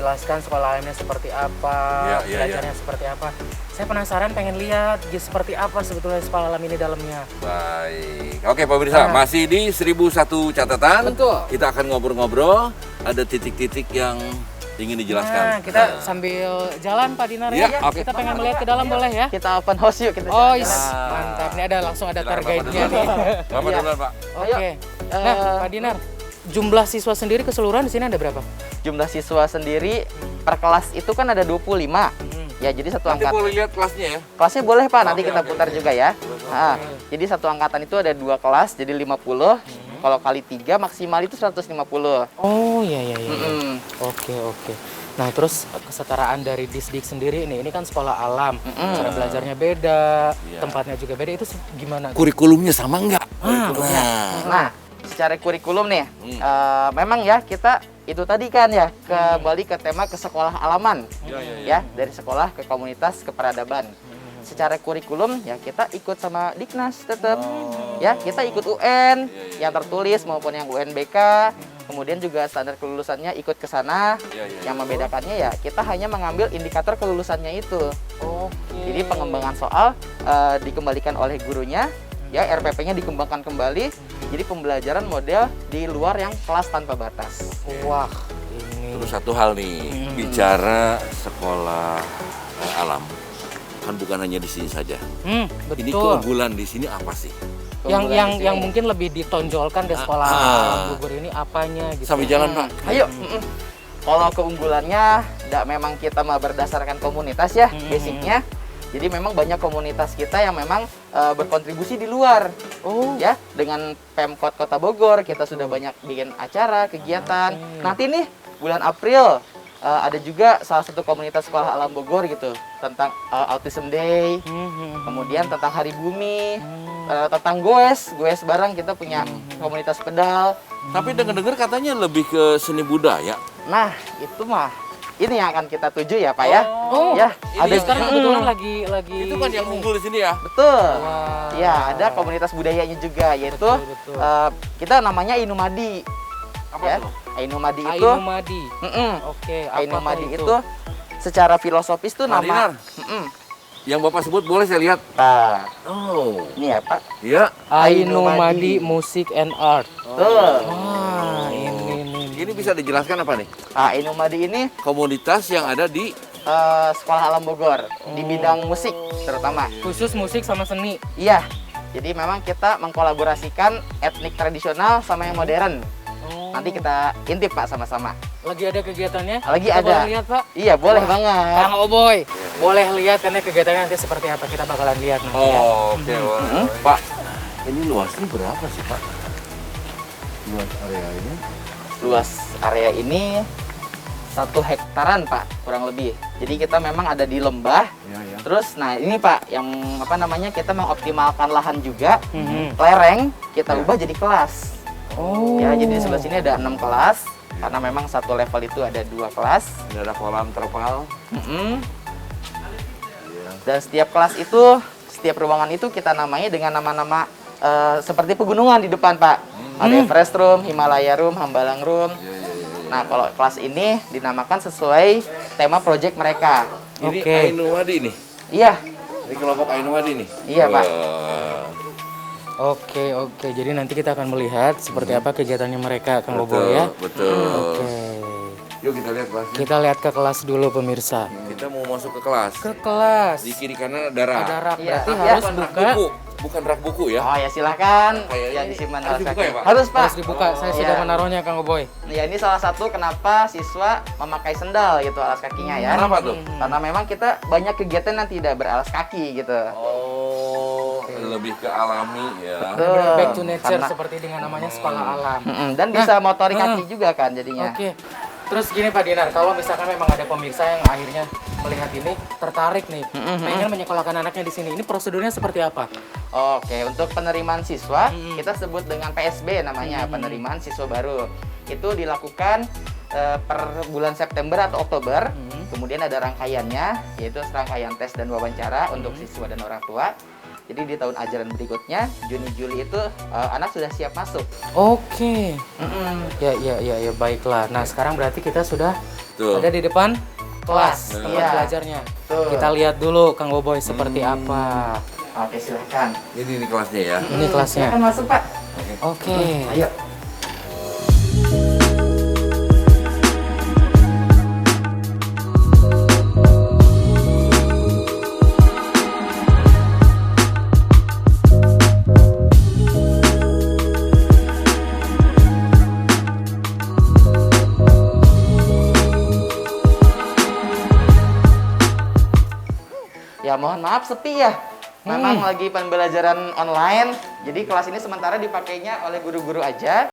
menjelaskan sekolah alamnya seperti apa, belajarnya seperti apa. Saya penasaran pengen lihat seperti apa sebetulnya sekolah alam ini dalamnya. Baik. Oke pemirsa, masih di 1001 catatan. Betul. Kita akan ngobrol-ngobrol. Ada titik-titik yang ingin dijelaskan. Nah, kita sambil jalan Pak Dinar ya. Oke. Kita pengen melihat ke dalam boleh ya? Kita open house yuk kita. Oh, jalan-jalan. mantap. Ini ada langsung ada Silakan, tour guide-nya nih. Bapak duluan, Pak. Oke. Nah, Pak Dinar, jumlah siswa sendiri keseluruhan di sini ada berapa? Jumlah siswa sendiri per kelas itu kan ada 25. Ya, jadi satu Nanti angkatan. boleh lihat kelasnya ya. Kelasnya boleh Pak, nanti Oke, kita oke, putar oke. juga ya. Nah, jadi satu angkatan itu ada 2 kelas, jadi 50. Kalau kali 3 maksimal itu 150. Oh, iya. Mm-mm. Oke. Nah, terus kesetaraan dari Disdik sendiri ini kan sekolah alam. Cara belajarnya beda, tempatnya juga beda. Itu gimana? Kurikulumnya sama nggak? Nah, secara kurikulum nih, memang ya kita itu tadi kan ya kembali ke tema ke sekolah alaman, ya dari sekolah ke komunitas ke peradaban. Secara kurikulum ya kita ikut sama Diknas tetap, ya kita ikut UN yang tertulis maupun yang UNBK. Kemudian juga standar kelulusannya ikut ke sana. Yang membedakannya ya kita hanya mengambil indikator kelulusannya itu. Jadi pengembangan soal dikembalikan oleh gurunya, ya RPP-nya dikembangkan kembali. Jadi pembelajaran model di luar yang kelas tanpa batas. Wah, ini. Terus satu hal nih, bicara sekolah alam kan bukan hanya di sini saja. Betul. Ini keunggulan di sini apa sih? Yang mungkin lebih ditonjolkan di sekolah gugur ini apanya gitu. Sambil jalan, Pak. Ayo. Kalau keunggulannya, memang kita mah berdasarkan komunitas ya, basicnya. Jadi memang banyak komunitas kita yang memang berkontribusi di luar. Ya, dengan Pemkot Kota Bogor kita sudah banyak bikin acara, kegiatan. Nanti nih bulan April ada juga salah satu komunitas sekolah alam Bogor gitu tentang Autism Day, kemudian tentang Hari Bumi, tentang goes bareng kita punya komunitas pedal. Tapi dengar-dengar katanya lebih ke seni budaya. Nah, itu mah ini yang akan kita tuju ya, Pak ya. Ya, Ada sekarang kebetulan lagi Itu kan yang unggul di sini ya. betul. Wah. Ya, ada komunitas budayanya juga yaitu Betul. kita namanya Ainumadi. Apa Ya, tuh? Ainumadi itu Ainumadi. Oke, apa Ainumadi tuh itu secara filosofis tuh Pak Dinar. nama Yang Bapak sebut boleh saya lihat. Nah, Oh. ini ya, Pak. Iya. Ainumadi Music and Art. Tuh. Wah, ini. Ini bisa dijelaskan apa nih? Ainumadi ini Komunitas yang ada di sekolah alam Bogor di bidang musik terutama. Khusus musik sama seni. Iya. Jadi memang kita mengkolaborasikan etnik tradisional sama yang modern. Nanti kita intip Pak sama-sama. Lagi ada kegiatannya? Lagi Kita ada. Boleh lihat Pak? Iya, boleh Wah, banget. Kang Oboy, boleh lihat karena kegiatannya nanti seperti apa? Kita bakalan lihat nanti ya. Oke, boleh. Pak, ini luasnya berapa sih, Pak? Luas area ini? Luas area ini 1 hektaran Pak, kurang lebih. Jadi kita memang ada di lembah. Terus, nah ini Pak, yang apa namanya kita mengoptimalkan lahan juga. Lereng kita ubah jadi kelas. Ya, jadi di sebelah sini ada 6 kelas. Karena memang satu level itu ada 2 kelas. Ini ada kolam terpal. Dan setiap kelas itu, setiap ruangan itu kita namai dengan nama-nama seperti pegunungan di depan Pak. Ada Everest Room, Himalaya Room, Hambalang Room. Nah, kalau kelas ini dinamakan sesuai tema project mereka. Ini Oke. Ainumadi nih. Iya, Ini kelompok Ainumadi nih. Iya, Pak. Wah. Oke. Jadi nanti kita akan melihat seperti apa kegiatannya mereka, Kang Oboy ya. Betul. Oke. Yuk kita lihat kelasnya. Kita lihat ke kelas dulu pemirsa. Kita mau masuk ke kelas. Ke kelas. Di kiri kanan ada rak. Ada rak, Iya. berarti Iya. harus Bukan rak buka. buku. Bukan rak buku ya. Oh ya silahkan. Kayaknya Yang disimpan harus alas dibuka kaki. ya, Pak? Harus Pak. Harus dibuka. Saya sudah Iya. menaruhnya Kang Oboy. Ya ini salah satu kenapa siswa memakai sendal gitu alas kakinya ya. Kenapa tuh? Karena memang kita banyak kegiatan yang tidak beralas kaki gitu. Oh, lebih ke alami ya. Betul. Back to nature Karena- seperti dengan namanya sekolah alam. Dan bisa motorik kaki juga kan jadinya. Oke. Terus gini Pak Dinar, kalau misalkan memang ada pemirsa yang akhirnya melihat ini tertarik nih, pengen menyekolahkan anaknya di sini, ini prosedurnya seperti apa? Oke, untuk penerimaan siswa kita sebut dengan PSB namanya, penerimaan siswa baru. Itu dilakukan per bulan September atau Oktober. Kemudian ada rangkaiannya, yaitu rangkaian tes dan wawancara untuk siswa dan orang tua. Jadi di tahun ajaran berikutnya Juni-Juli itu anak sudah siap masuk. Oke. Ya, baiklah. Nah, sekarang berarti kita sudah ada di depan kelas tempat Iya. belajarnya. Betul. Kita lihat dulu Kang Boboy seperti apa. Oke, silahkan. Ini kelasnya ya. Ini kelasnya. Silahkan masuk, Pak. Oke. Ayo. Ya mohon maaf sepi ya. Memang lagi pembelajaran online. Jadi kelas ini sementara dipakainya oleh guru-guru aja.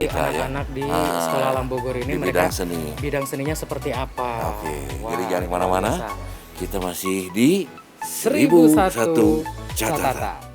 Anak-anak di Sekolah Alam Bogor ini di mereka bidang seni. bidang seninya seperti apa? Oke, Wah, jadi jangan luar kemana-mana. biasa. Kita masih di 1001 catatan. catatan.